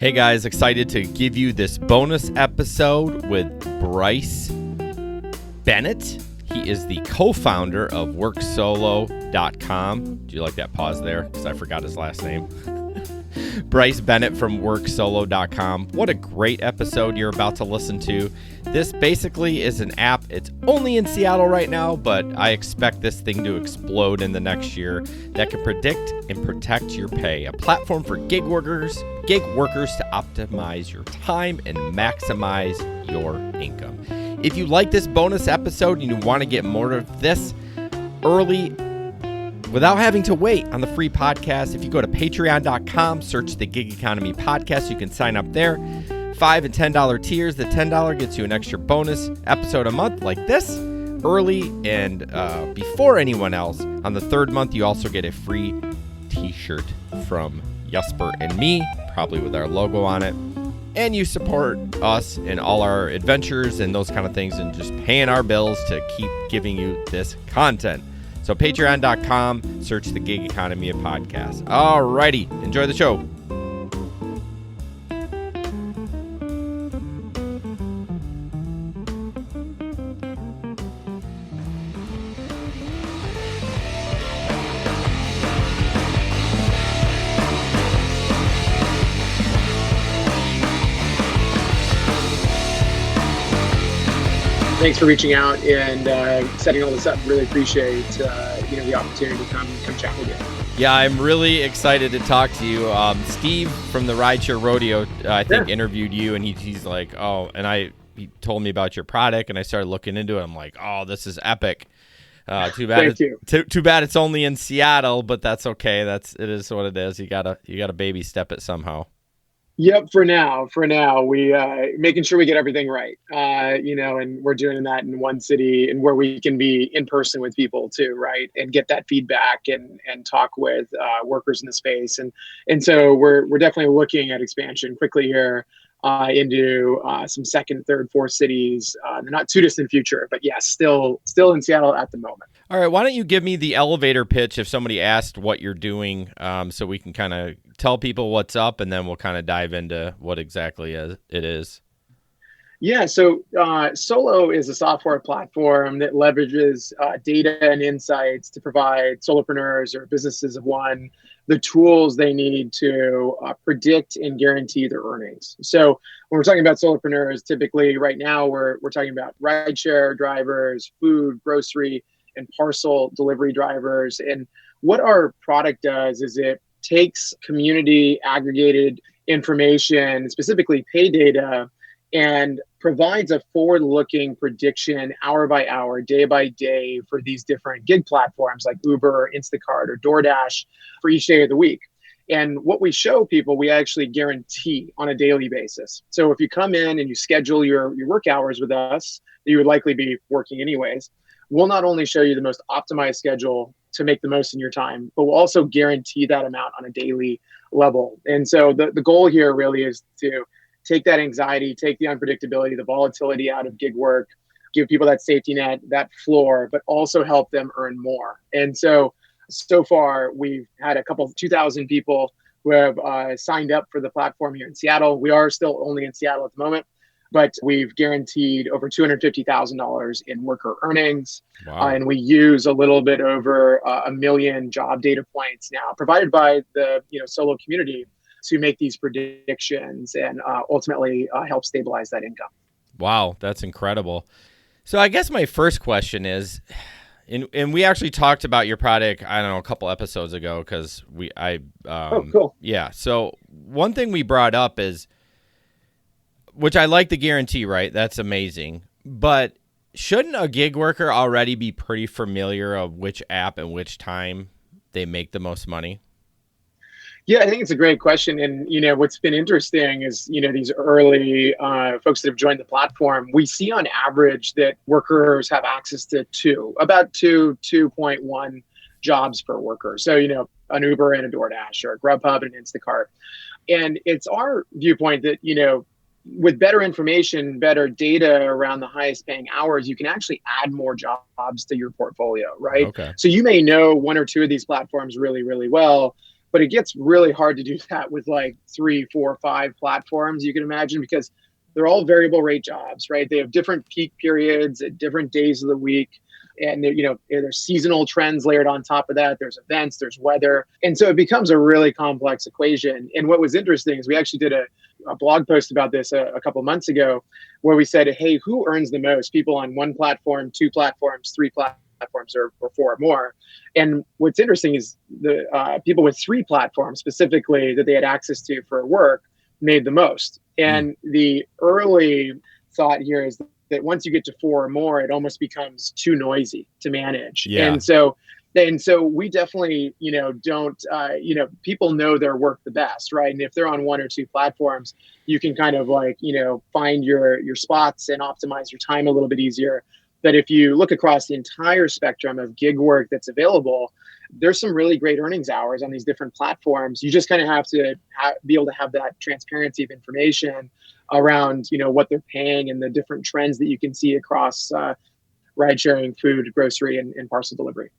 Hey guys, excited to give you this bonus episode with Bryce Bennett. He is the co-founder of WorkSolo.com. Do you like that pause there? Because I forgot his last name. Bryce Bennett from WorkSolo.com. What a great episode you're about to listen to. This basically is an app. It's only in Seattle right now, but I expect this thing to explode in the next year that can predict and protect your pay. A platform for gig workers to optimize your time and maximize your income. If you like this bonus episode and you want to get more of this early without having to wait on the free podcast, if you go to patreon.com, search the Gig Economy Podcast, you can sign up there. $5 and $10 tiers. The $10 gets you an extra bonus episode a month like this, early and before anyone else. On the third month, you also get a free t-shirt from Jesper and me, probably with our logo on it. And you support us in all our adventures and those kind of things and just paying our bills to keep giving you this content. So patreon.com, search the Gig Economy of Podcasts. Alrighty, enjoy the show. Thanks for reaching out and setting all this up. Really appreciate the opportunity to come chat with you. Yeah, I'm really excited to talk to you. Steve from the Rideshare Rodeo, I think, interviewed you, and he's like, he told me about your product, and I started looking into it. I'm like, oh, this is epic. Too bad. Too bad it's only in Seattle, but that's okay. It is what it is. You gotta baby step it somehow. Yep. For now, we making sure we get everything right. And we're doing that in one city and where we can be in person with people too, right? And get that feedback and talk with workers in the space. And so we're definitely looking at expansion quickly here into some second, third, fourth cities. Not too distant future, but yes, still in Seattle at the moment. All right. Why don't you give me the elevator pitch if somebody asked what you're doing, so we can kind of tell people what's up, and then we'll kind of dive into what exactly it is. Yeah, so Solo is a software platform that leverages data and insights to provide solopreneurs or businesses of one the tools they need to predict and guarantee their earnings. So when we're talking about solopreneurs, typically right now we're talking about rideshare drivers, food, grocery, and parcel delivery drivers. And what our product does is it takes community aggregated information, specifically pay data, and provides a forward-looking prediction hour by hour, day by day for these different gig platforms like Uber, Instacart, or Doordash for each day of the week. And what we show people, we actually guarantee on a daily basis. So if you come in and you schedule your work hours with us, you would likely be working anyways, we'll not only show you the most optimized schedule to make the most in your time, but we'll also guarantee that amount on a daily level. And so the goal here really is to take that anxiety, take the unpredictability, the volatility out of gig work, give people that safety net, that floor, but also help them earn more. And so far, we've had 2,000 people who have signed up for the platform here in Seattle. We are still only in Seattle at the moment, but we've guaranteed over $250,000 in worker earnings. Wow. And we use a little bit over 1 million job data points now provided by the Solo community to make these predictions and ultimately help stabilize that income. Wow, that's incredible. So I guess my first question is, and we actually talked about your product, I don't know, a couple episodes ago because oh, cool. Yeah. So one thing we brought up is, which I like the guarantee, right? That's amazing. But shouldn't a gig worker already be pretty familiar of which app and which time they make the most money? Yeah, I think it's a great question. And, what's been interesting is, these early folks that have joined the platform, we see on average that workers have access to about 2.1 jobs per worker. So, an Uber and a Doordash or a Grubhub and an Instacart. And it's our viewpoint that, with better information, better data around the highest paying hours, you can actually add more jobs to your portfolio, right? Okay. So you may know one or two of these platforms really, really well, But it gets really hard to do that with like 3, 4, 5 platforms, you can imagine, because they're all variable rate jobs, right? They have different peak periods at different days of the week. And there's seasonal trends layered on top of that. There's events, there's weather. And so it becomes a really complex equation. And what was interesting is we actually did a blog post about this a couple of months ago, where we said, hey, who earns the most? People on 1 platform, 2 platforms, 3 platforms, or 4 or more. And what's interesting is the people with 3 platforms specifically that they had access to for work made the most. And the early thought here is that once you get to 4 or more, it almost becomes too noisy to manage. Yeah. And so we definitely, don't, people know their work the best, right? And if they're on 1 or 2 platforms, you can kind of like, find your spots and optimize your time a little bit easier. But if you look across the entire spectrum of gig work that's available, there's some really great earnings hours on these different platforms. You just kind of have to be able to have that transparency of information around, what they're paying and the different trends that you can see across ride sharing, food, grocery, and parcel delivery.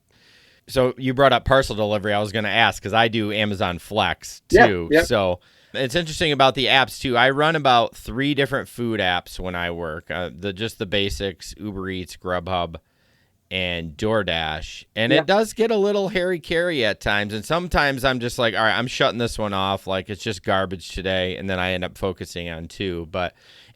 So you brought up parcel delivery. I was going to ask because I do Amazon Flex too. Yeah. So it's interesting about the apps too. I run about 3 different food apps when I work. Just the basics: Uber Eats, Grubhub, and Doordash. And it does get a little hairy-carry at times. And sometimes I'm just like, all right, I'm shutting this one off. Like, it's just garbage today. And then I end up focusing on 2.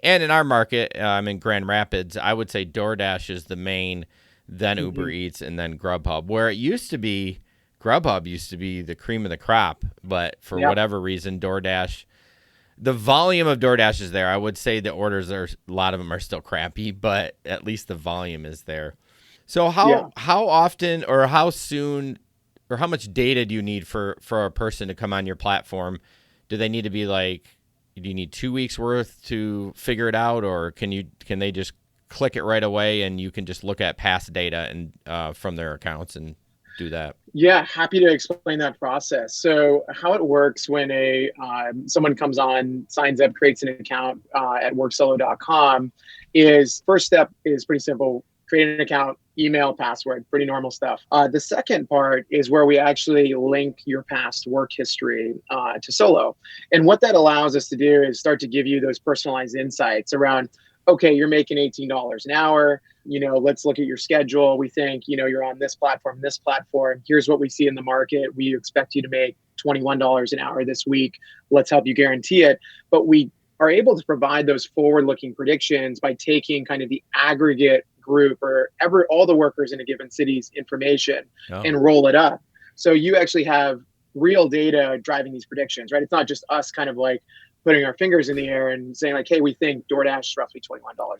And in our market, I'm in Grand Rapids, I would say Doordash is the main, then Uber Eats, and then Grubhub. Where it used to be, Grubhub used to be the cream of the crop. But for whatever reason, Doordash, the volume of Doordash is there. I would say the orders a lot of them are still crappy, but at least the volume is there. So how often or how soon or how much data do you need for a person to come on your platform? Do they need to be like, do you need 2 weeks worth to figure it out, or can they just click it right away and you can just look at past data and from their accounts and do that? Yeah, happy to explain that process. So how it works when someone comes on, signs up, creates an account at worksolo.com is first step is pretty simple. Create an account, email, password, pretty normal stuff. The second part is where we actually link your past work history to Solo. And what that allows us to do is start to give you those personalized insights around, okay, you're making $18 an hour. Let's look at your schedule. We think, you're on this platform. Here's what we see in the market. We expect you to make $21 an hour this week. Let's help you guarantee it. But we are able to provide those forward-looking predictions by taking kind of the aggregate group or all the workers in a given city's information and roll it up. So you actually have real data driving these predictions, right? It's not just us kind of like putting our fingers in the air and saying like, hey, we think DoorDash is roughly $21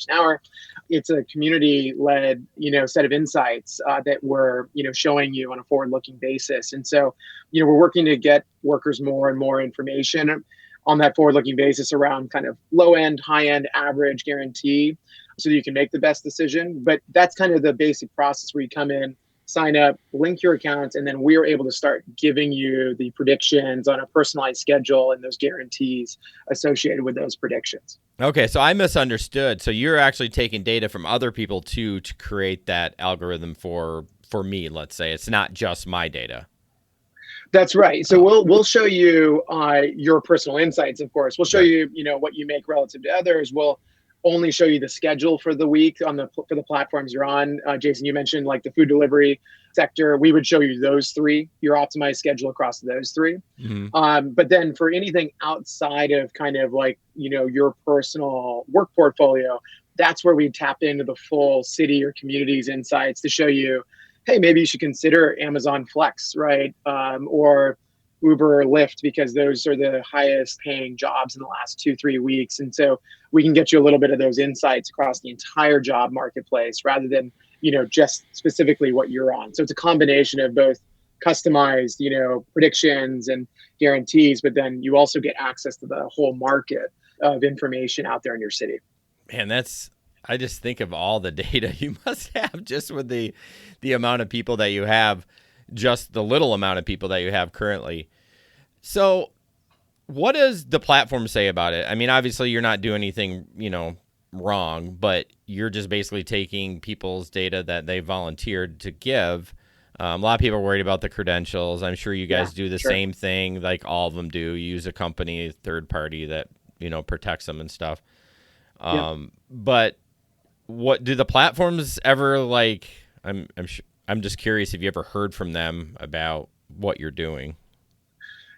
an hour. It's a community-led, set of insights that we're, showing you on a forward-looking basis. And so, we're working to get workers more and more information on that forward-looking basis around kind of low-end, high-end, average guarantee so that you can make the best decision. But that's kind of the basic process where you come in, sign up, link your accounts, and then we're able to start giving you the predictions on a personalized schedule and those guarantees associated with those predictions. Okay, so I misunderstood. So you're actually taking data from other people too to create that algorithm for me, let's say. It's not just my data. That's right. So we'll show you your personal insights, of course. We'll show you, what you make relative to others. We'll only show you the schedule for the week for the platforms you're on. Jason, you mentioned like the food delivery sector. We would show you those 3, your optimized schedule across those 3. Mm-hmm. But then for anything outside of kind of like, your personal work portfolio, that's where we tap into the full city or community's insights to show you, hey, maybe you should consider Amazon Flex, right? Or Uber or Lyft, because those are the highest paying jobs in the last 2-3 weeks. And so we can get you a little bit of those insights across the entire job marketplace rather than, just specifically what you're on. So it's a combination of both customized, predictions and guarantees, but then you also get access to the whole market of information out there in your city. Man, I just think of all the data you must have just with the amount of people that you have, just the little amount of people that you have currently. So what does the platform say about it? I mean, obviously you're not doing anything, wrong, but you're just basically taking people's data that they volunteered to give. A lot of people are worried about the credentials. I'm sure you guys do the sure. same thing, like all of them do. You use a company, third party that protects them and stuff. But what do the platforms ever like? I'm just curious if you ever heard from them about what you're doing.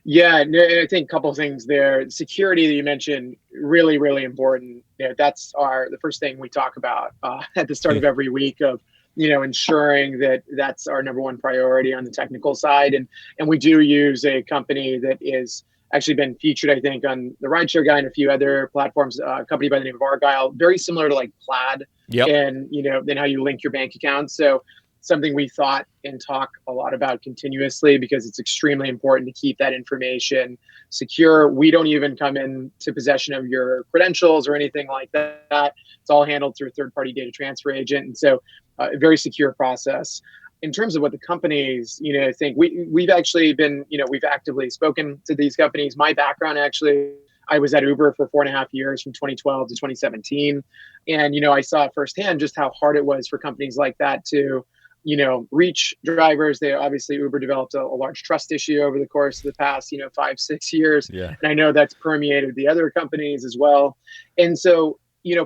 Yeah, no, I think a couple of things there. Security that you mentioned, really, really important. That's the first thing we talk about at the start of every week of, ensuring that that's our number one priority on the technical side. And we do use a company that is actually been featured, I think, on the Rideshare Guy and a few other platforms, a company by the name of Argyle, very similar to like Plaid and, then how you link your bank account. So something we thought and talk a lot about continuously because it's extremely important to keep that information secure. We don't even come into possession of your credentials or anything like that. It's all handled through a third-party data transfer agent. And so a very secure process. In terms of what the companies, think, we've actually been, we've actively spoken to these companies. My background, actually, I was at Uber for 4.5 years from 2012 to 2017. And, I saw firsthand just how hard it was for companies like that to reach drivers. Obviously Uber developed a large trust issue over the course of the past, 5-6 years. Yeah. And I know that's permeated the other companies as well. And so,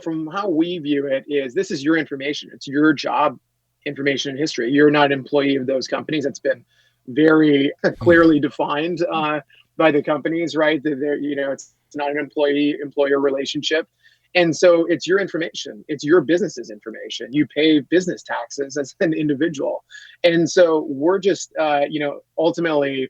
from how we view it is this is your information. It's your job information and history. You're not an employee of those companies. That's been very clearly defined by the companies, right? They're, it's not an employee-employer relationship. And so it's your information. It's your business's information. You pay business taxes as an individual. And so we're just, ultimately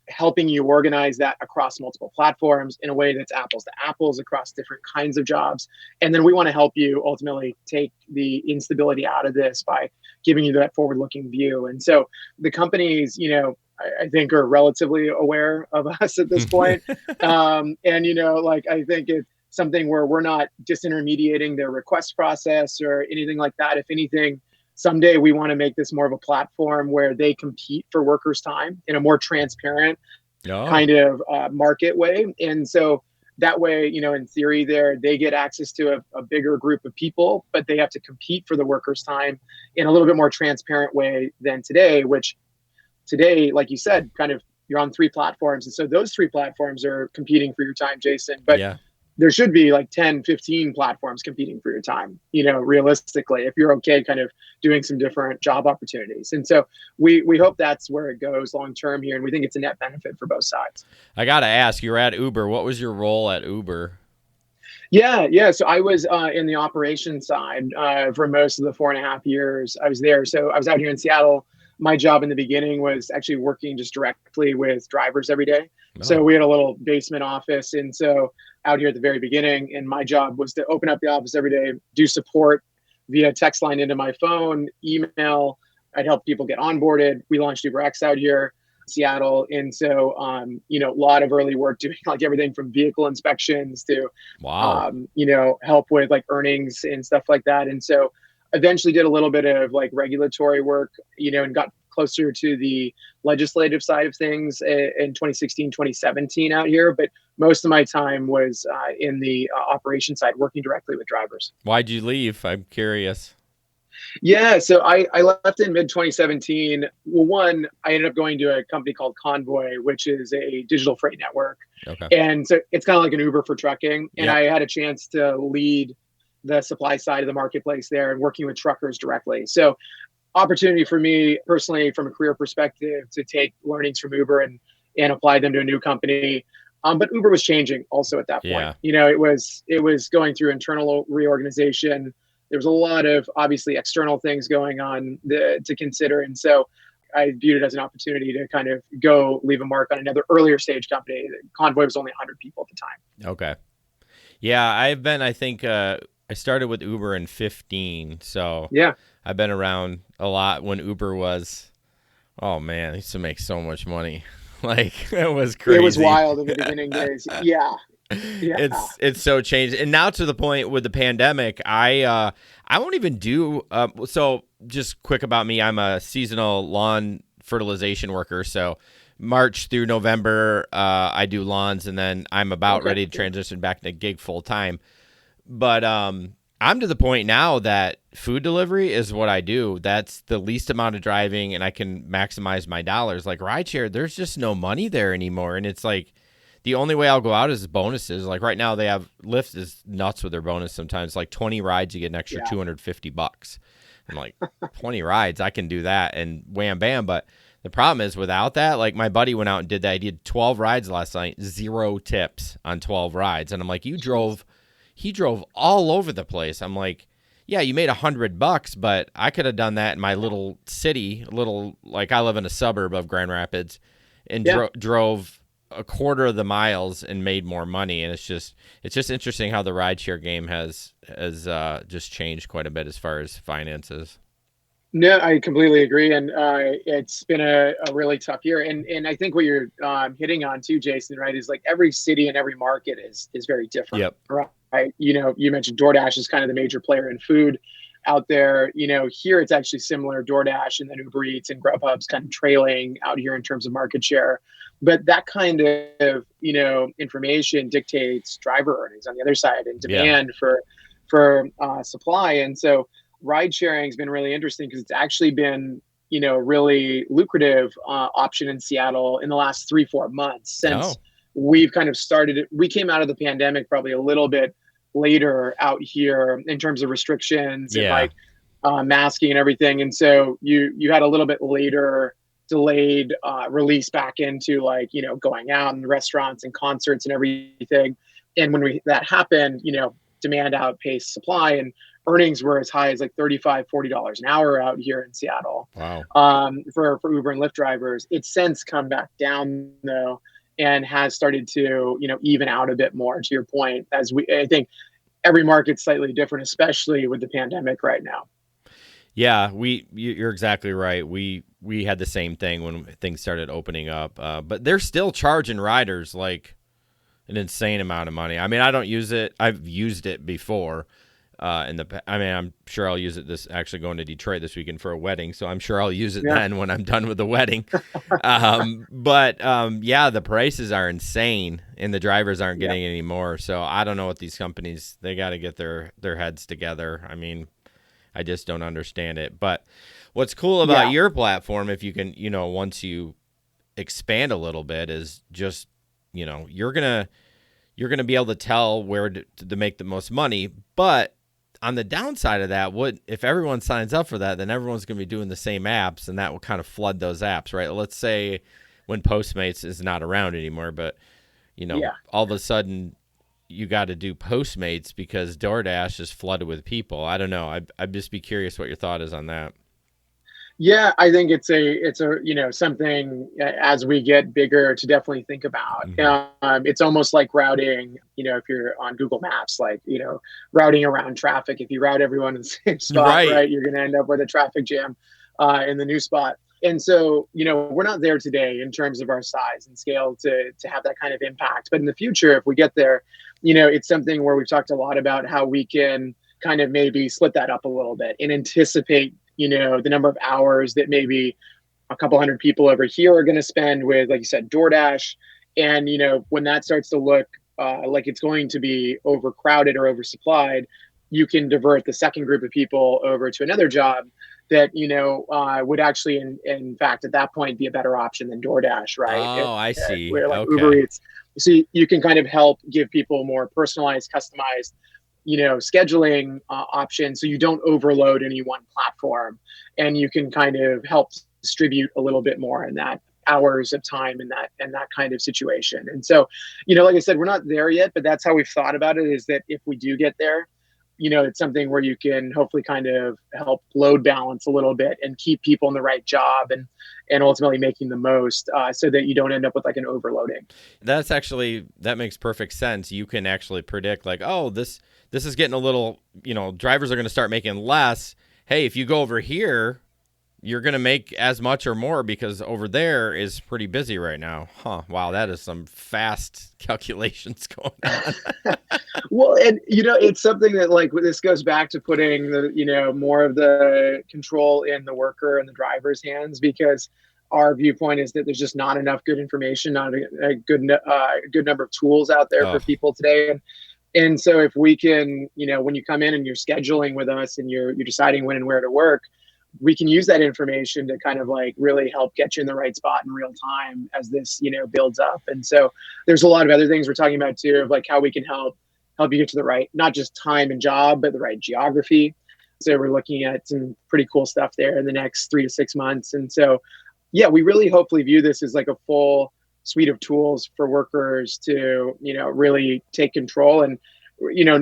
helping you organize that across multiple platforms in a way that's apples to apples across different kinds of jobs. And then we want to help you ultimately take the instability out of this by giving you that forward-looking view. And so the companies, I think are relatively aware of us at this point. And, I think it's something where we're not disintermediating their request process or anything like that. If anything, someday we want to make this more of a platform where they compete for workers' time in a more transparent kind of market way. And so that way, in theory they get access to a bigger group of people, but they have to compete for the workers' time in a little bit more transparent way than today, which today, like you said, kind of you're on 3 platforms. And so those 3 platforms are competing for your time, Jason. But there should be like 10, 15 platforms competing for your time, realistically, if you're okay kind of doing some different job opportunities. And so we hope that's where it goes long term here. And we think it's a net benefit for both sides. I got to ask, you were at Uber. What was your role at Uber? Yeah. So I was in the operations side for most of the 4.5 years I was there. So I was out here in Seattle. My job in the beginning was actually working just directly with drivers every day. So we had a little basement office. And so out here at the very beginning, and my job was to open up the office every day, do support via text line into my phone, email. I'd help people get onboarded. We launched UberX out here in Seattle. And so, a lot of early work doing like everything from vehicle inspections to, help with like earnings and stuff like that. And so eventually did a little bit of like regulatory work, and got closer to the legislative side of things in 2016, 2017 out here. But most of my time was in the operation side, working directly with drivers. Why'd you leave? I'm curious. Yeah, so I left in mid 2017. Well, one, I ended up going to a company called Convoy, which is a digital freight network. Okay. And so it's kind of like an Uber for trucking. And I had a chance to lead the supply side of the marketplace there and working with truckers directly. So opportunity for me personally, from a career perspective, to take learnings from Uber and apply them to a new company. But Uber was changing also at that point. It was going through internal reorganization. There was a lot of obviously external things going on to consider. And so I viewed it as an opportunity to kind of go leave a mark on another earlier stage company. Convoy was only 100 people at the time. Okay. Yeah, I think I started with Uber in 2015. So I've been around a lot when Uber was, oh man, I used to make so much money. Like, it was crazy. It was wild in the beginning days. Yeah. It's so changed. And now to the point with the pandemic, I won't even do, so just quick about me, I'm a seasonal lawn fertilization worker. So March through November, I do lawns, and then I'm about ready to transition back to gig full time. But I'm to the point now that food delivery is what I do. That's the least amount of driving, and I can maximize my dollars. Like rideshare, there's just no money there anymore. And it's like the only way I'll go out is bonuses. Like right now, they have Lyft is nuts with their bonus sometimes. Like 20 rides, you get an extra $250. I'm like, 20 rides, I can do that, and wham bam. But the problem is without that, like my buddy went out and did that. He did 12 rides last night, 0 tips on 12 rides. And I'm like, he drove all over the place. I'm like, yeah, you made $100, but I could have done that in my little city, like I live in a suburb of Grand Rapids, and drove a quarter of the miles and made more money. And it's just interesting how the rideshare game has just changed quite a bit as far as finances. No, I completely agree. And it's been a really tough year. And I think what you're hitting on too, Jason, right, is like every city and every market is very different. Yep. Right. You know, you mentioned Doordash is kind of the major player in food out there. You know, here it's actually similar. Doordash and then Uber Eats and Grubhub's kind of trailing out here in terms of market share. But that kind of, you know, information dictates driver earnings on the other side and demand for supply. And so ride sharing has been really interesting because it's actually been, you know, really lucrative option in Seattle in the last 3-4 months since we've kind of started it. We came out of the pandemic probably a little bit later out here in terms of restrictions and like masking and everything. And so you had a little bit later delayed release back into like, you know, going out and restaurants and concerts and everything. And when that happened, you know, demand outpaced supply and earnings were as high as like $35-$40 an hour out here in Seattle. Wow. For Uber and Lyft drivers. It's since come back down though, and has started to, you know, even out a bit more, to your point, as I think every market's slightly different, especially with the pandemic right now. Yeah, you're exactly right. We had the same thing when things started opening up, but they're still charging riders like an insane amount of money. I mean, I don't use it. I've used it before. I'm sure I'll use it actually going to Detroit this weekend for a wedding. So I'm sure I'll use it then when I'm done with the wedding. But the prices are insane and the drivers aren't getting any more. So I don't know what these companies, they got to get their heads together. I mean, I just don't understand it. But what's cool about your platform, if you can, you know, once you expand a little bit, is just, you know, you're going to be able to tell where to make the most money. But on the downside of that, if everyone signs up for that, then everyone's going to be doing the same apps, and that will kind of flood those apps, right? Let's say when Postmates is not around anymore, but, you know, all of a sudden you got to do Postmates because DoorDash is flooded with people. I don't know. I'd just be curious what your thought is on that. Yeah, I think it's a you know, something as we get bigger to definitely think about. Mm-hmm. It's almost like routing, you know, if you're on Google Maps, like, you know, routing around traffic. If you route everyone in the same spot, right, you're going to end up with a traffic jam in the new spot. And so, you know, we're not there today in terms of our size and scale to have that kind of impact. But in the future, if we get there, you know, it's something where we've talked a lot about how we can kind of maybe split that up a little bit and anticipate, you know, the number of hours that maybe a couple hundred people over here are going to spend with, like you said, DoorDash. And, you know, when that starts to look like it's going to be overcrowded or oversupplied, you can divert the second group of people over to another job that, you know, would actually, in fact, at that point, be a better option than DoorDash, right? I see. Where like Uber Eats. So you can kind of help give people more personalized, customized, you know, scheduling options, so you don't overload any one platform, and you can kind of help distribute a little bit more in that hours of time in that kind of situation. And so, you know, like I said, we're not there yet, but that's how we've thought about it, is that if we do get there, you know, it's something where you can hopefully kind of help load balance a little bit and keep people in the right job and ultimately making the most so that you don't end up with like an overloading. That makes perfect sense. You can actually predict like, oh, this is getting a little, you know, drivers are going to start making less. Hey, if you go over here, you're going to make as much or more because over there is pretty busy right now. Huh. Wow. That is some fast calculations going on. Well, and, you know, it's something that like this goes back to putting the, you know, more of the control in the worker and the driver's hands, because our viewpoint is that there's just not enough good information, not a good number of tools out there for people today. And so if we can, when you come in and you're scheduling with us and you're deciding when and where to work, we can use that information to kind of like really help get you in the right spot in real time as this, builds up. And so there's a lot of other things we're talking about too, of like how we can help you get to the right, not just time and job, but the right geography. So we're looking at some pretty cool stuff there in the next 3 to 6 months. And so, yeah, we really hopefully view this as like a full suite of tools for workers to, really take control and,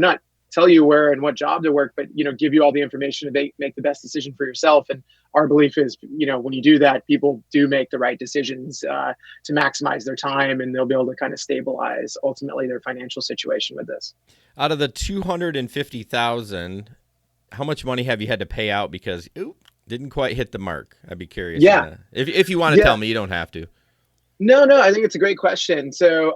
not tell you where and what job to work, but, give you all the information to make the best decision for yourself. And our belief is, when you do that, people do make the right decisions to maximize their time, and they'll be able to kind of stabilize ultimately their financial situation with this. Out of the 250,000, how much money have you had to pay out because didn't quite hit the mark? I'd be curious. Yeah. If you want to tell me, you don't have to. No, I think it's a great question. So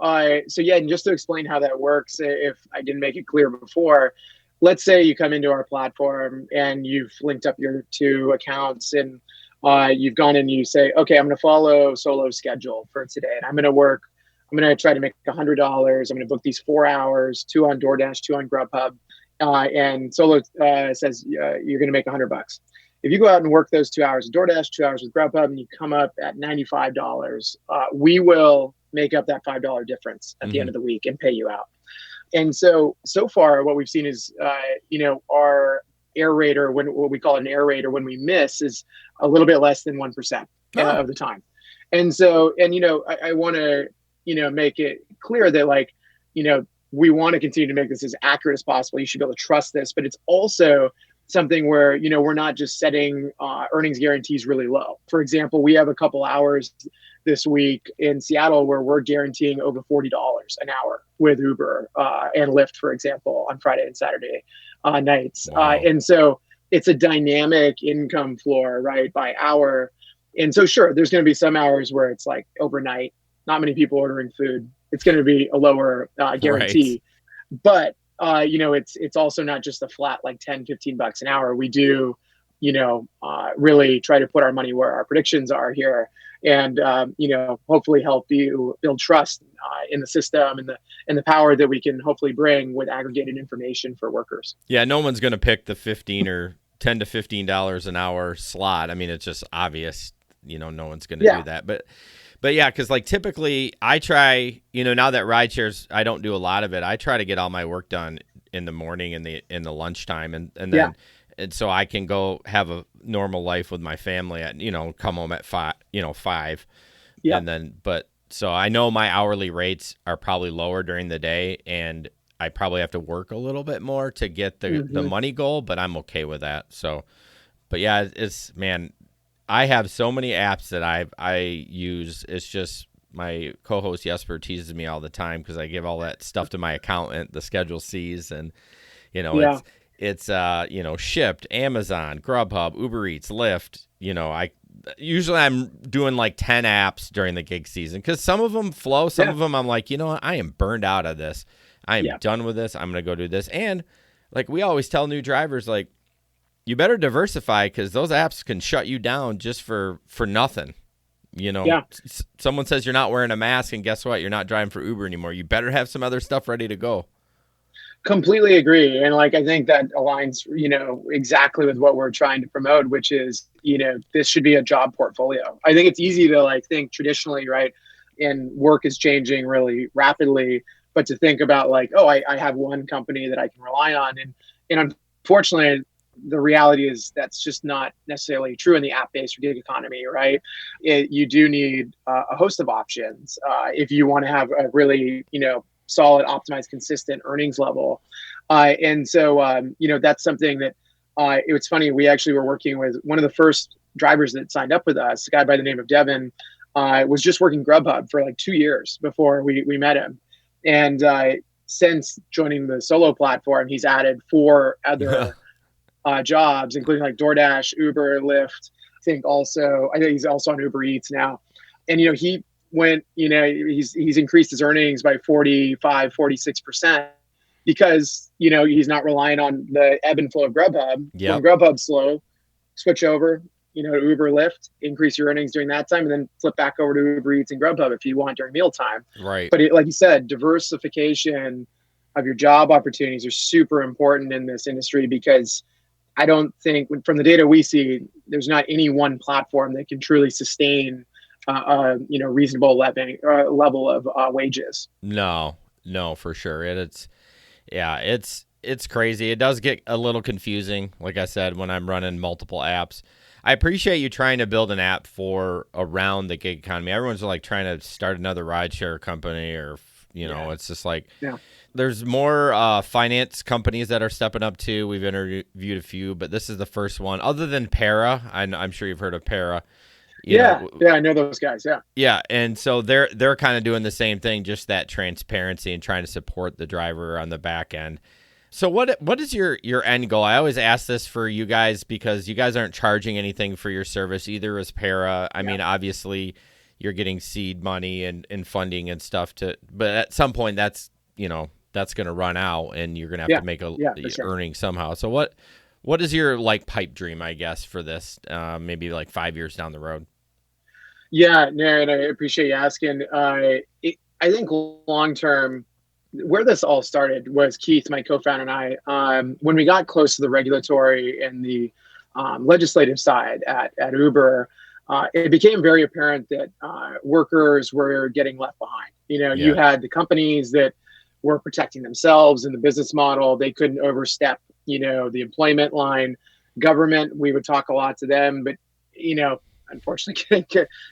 yeah, and just to explain how that works, if I didn't make it clear before, let's say you come into our platform and you've linked up your 2 accounts, and you've gone and you say, okay, I'm going to follow Solo's schedule for today, and I'm going to try to make $100. I'm going to book these 4 hours, 2 on DoorDash, 2 on Grubhub, and Solo says you're going to make $100. If you go out and work those 2 hours of DoorDash, 2 hours with Grubhub, and you come up at $95, we will make up that $5 difference at the end of the week and pay you out. And so far, what we've seen is, our error rate, or what we call an error rate, or when we miss, is a little bit less than 1% of the time. And so, I want to, make it clear that, like, we want to continue to make this as accurate as possible. You should be able to trust this, but it's also something where, we're not just setting earnings guarantees really low. For example, we have a couple hours this week in Seattle where we're guaranteeing over $40 an hour with Uber and Lyft, for example, on Friday and Saturday nights. Wow. And so it's a dynamic income floor, right, by hour. And so, sure, there's going to be some hours where it's like overnight, not many people ordering food. It's going to be a lower guarantee. Right. But it's also not just a flat like $10-15 an hour. We do, really try to put our money where our predictions are here, and hopefully help you build trust in the system and the power that we can hopefully bring with aggregated information for workers. Yeah, no one's going to pick the $15 or $10 to $15 an hour slot. I mean, it's just obvious. No one's going to do that, But yeah, because like typically I try, now that rideshares, I don't do a lot of it. I try to get all my work done in the morning and in the lunchtime, and then and so I can go have a normal life with my family at come home at 5. And then so I know my hourly rates are probably lower during the day, and I probably have to work a little bit more to get the money goal, but I'm okay with that. So, but yeah, I have so many apps that I use. It's just my co-host Jesper teases me all the time because I give all that stuff to my accountant, the Schedule C's, and it's Shipped, Amazon, Grubhub, Uber Eats, Lyft. I'm doing like 10 apps during the gig season because some of them flow, some of them I'm like, what, I am burned out of this. I am done with this. I'm gonna go do this. And like we always tell new drivers, like, you better diversify because those apps can shut you down just for nothing. Someone says you're not wearing a mask, and guess what? You're not driving for Uber anymore. You better have some other stuff ready to go. Completely agree. And like, I think that aligns, exactly with what we're trying to promote, which is, this should be a job portfolio. I think it's easy to like think traditionally, right? And work is changing really rapidly, but to think about like, oh, I have one company that I can rely on. And unfortunately, the reality is that's just not necessarily true in the app-based or gig economy, right? You do need a host of options if you want to have a really, solid, optimized, consistent earnings level. And so, that's something that it was funny. We actually were working with one of the first drivers that signed up with us, a guy by the name of Devin, was just working Grubhub for like 2 years before we met him. And since joining the Solo platform, he's added 4 other jobs, including like DoorDash, Uber, Lyft. I think he's also on Uber Eats now. And, he went, he's increased his earnings by 45, 46% because, he's not relying on the ebb and flow of Grubhub. Yep. When Grubhub's slow, switch over, to Uber, Lyft, increase your earnings during that time, and then flip back over to Uber Eats and Grubhub if you want during mealtime. Right. But like you said, diversification of your job opportunities are super important in this industry, because I don't think, from the data we see, there's not any one platform that can truly sustain reasonable level of wages. No, for sure. It's crazy. It does get a little confusing, like I said, when I'm running multiple apps. I appreciate you trying to build an app for around the gig economy. Everyone's like trying to start another rideshare company, or it's just like there's more finance companies that are stepping up too. We've interviewed a few, but this is the first one other than Para. I'm sure you've heard of Para. Yeah, I know those guys. Yeah, and so they're kind of doing the same thing, just that transparency and trying to support the driver on the back end. So what is your end goal? I always ask this for you guys because you guys aren't charging anything for your service, either as Para. I mean, obviously you're getting seed money and funding and stuff but at some point that's going to run out and you're going to have to make earning somehow. So what is your pipe dream, I guess, for this, maybe 5 years down the road? Yeah, no, and I appreciate you asking. I think long term, where this all started was Keith, my co-founder, and I, when we got close to the regulatory and the legislative side at Uber, it became very apparent that workers were getting left behind. You had the companies that were protecting themselves in the business model. They couldn't overstep, the employment line. Government, we would talk a lot to them, but, unfortunately,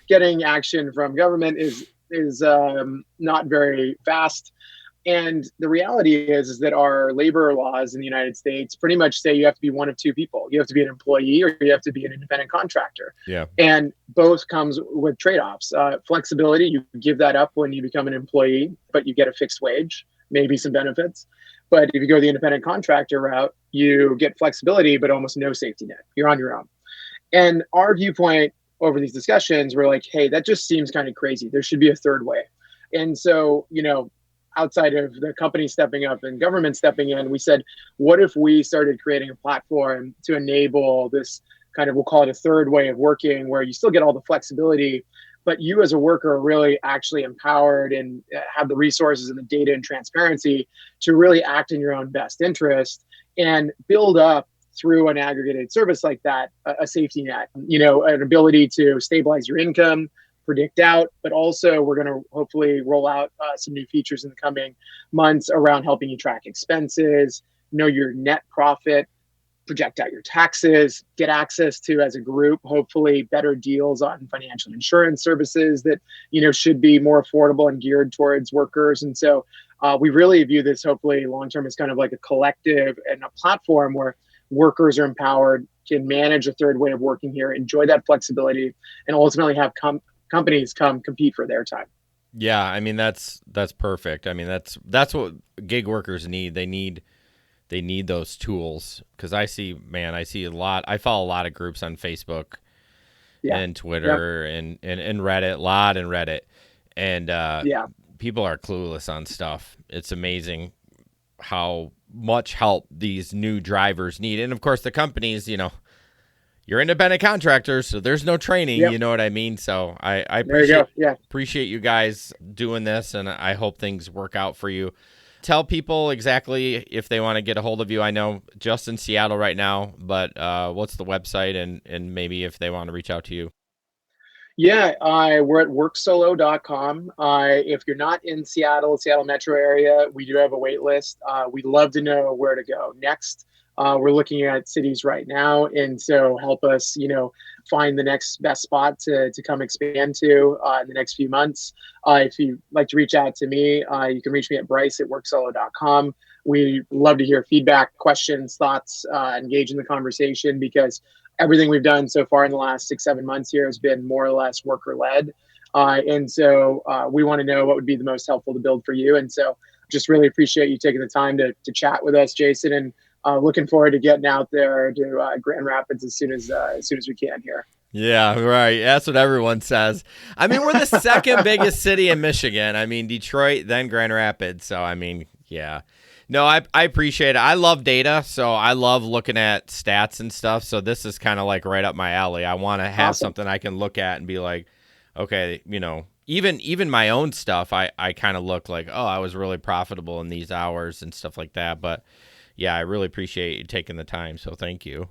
getting action from government is not very fast. And the reality is that our labor laws in the United States pretty much say you have to be one of two people. You have to be an employee or you have to be an independent contractor. Yeah. And both comes with trade-offs. Flexibility, you give that up when you become an employee, but you get a fixed wage, maybe some benefits. But if you go the independent contractor route, you get flexibility, but almost no safety net. You're on your own. And our viewpoint over these discussions, we're like, hey, that just seems kind of crazy. There should be a third way. And so, outside of the company stepping up and government stepping in, we said, what if we started creating a platform to enable this kind of, we'll call it a third way of working, where you still get all the flexibility, but you as a worker are really actually empowered and have the resources and the data and transparency to really act in your own best interest and build up through an aggregated service like that, a safety net, an ability to stabilize your income, predict out, but also we're going to hopefully roll out some new features in the coming months around helping you track expenses, know your net profit, project out your taxes, get access to, as a group, hopefully better deals on financial insurance services that, should be more affordable and geared towards workers. And so we really view this hopefully long-term as kind of like a collective and a platform where workers are empowered, can manage a third way of working here, enjoy that flexibility, and ultimately have companies come compete for their time. Yeah, I mean that's perfect. I mean that's what gig workers need. They need those tools, because I see a lot. I follow a lot of groups on Facebook and Twitter and Reddit, a lot in Reddit, and people are clueless on stuff. It's amazing how much help these new drivers need, and of course the companies, you're independent contractors, so there's no training. You know what I mean? So I appreciate you guys doing this, and I hope things work out for you. Tell people exactly if they want to get a hold of you. I know just in Seattle right now, but what's the website and maybe if they want to reach out to you? Yeah, we're at worksolo.com. If you're not in Seattle metro area, we do have a wait list. We'd love to know where to go next. We're looking at cities right now, and so help us, find the next best spot to come expand to in the next few months. If you'd like to reach out to me, you can reach me at Bryce at worksolo.com. We love to hear feedback, questions, thoughts, engage in the conversation, because everything we've done so far in the last 6-7 months here has been more or less worker-led. And so we want to know what would be the most helpful to build for you. And so just really appreciate you taking the time to chat with us, Jason, and looking forward to getting out there to Grand Rapids as soon as we can here. Yeah, right. That's what everyone says. I mean, we're the second biggest city in Michigan. I mean, Detroit, then Grand Rapids. So, I mean, yeah. No, I appreciate it. I love data, so I love looking at stats and stuff. So this is kind of like right up my alley. I want to have something I can look at and be like, okay, even my own stuff, I kind of look like, oh, I was really profitable in these hours and stuff like that. But yeah, I really appreciate you taking the time. So thank you.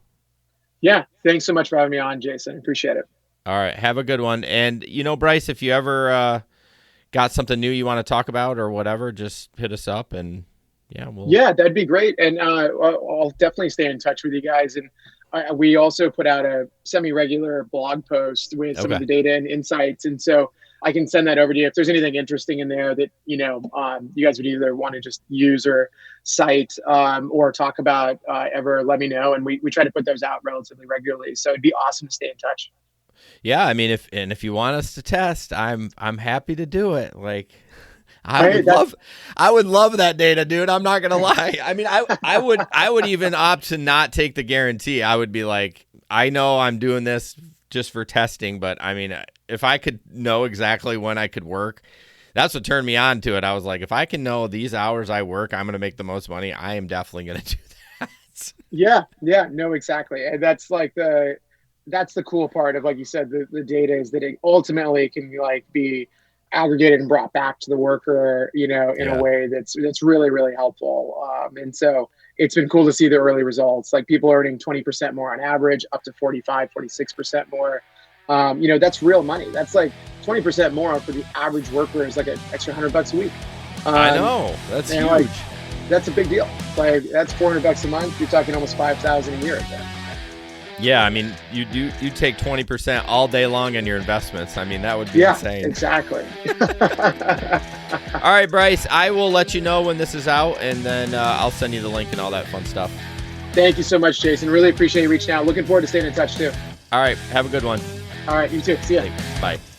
Yeah. Thanks so much for having me on, Jason. Appreciate it. All right. Have a good one. And, Bryce, if you ever got something new you want to talk about or whatever, just hit us up and yeah, that'd be great. And I'll definitely stay in touch with you guys. And we also put out a semi-regular blog post with some of the data and insights. And so I can send that over to you. If there's anything interesting in there that, you guys would either want to just use or cite or talk about ever, let me know. And we try to put those out relatively regularly. So it'd be awesome to stay in touch. Yeah. I mean, if you want us to test, I'm happy to do it. Like, I would love that data, dude. I'm not gonna lie. I mean, I would even opt to not take the guarantee. I would be like, I know I'm doing this just for testing, but I mean, if I could know exactly when I could work, that's what turned me on to it. I was like, if I can know these hours I work, I'm gonna make the most money. I am definitely gonna do that. Yeah, no, exactly. And that's the cool part of, like you said, the data is that it ultimately can be aggregated and brought back to the worker, in a way that's really, really helpful. And so it's been cool to see the early results, like people earning 20% more on average, up to 46% more. That's real money. That's like 20% more for the average worker is like an extra $100 a week. I know, that's huge. That's a big deal. Like that's $400 a month. You're talking almost $5,000 a year. Yeah, I mean, you take 20% all day long on your investments. I mean, that would be insane. Yeah, exactly. All right, Bryce, I will let you know when this is out, and then I'll send you the link and all that fun stuff. Thank you so much, Jason. Really appreciate you reaching out. Looking forward to staying in touch, too. All right, have a good one. All right, you too. See ya. Thanks. Bye.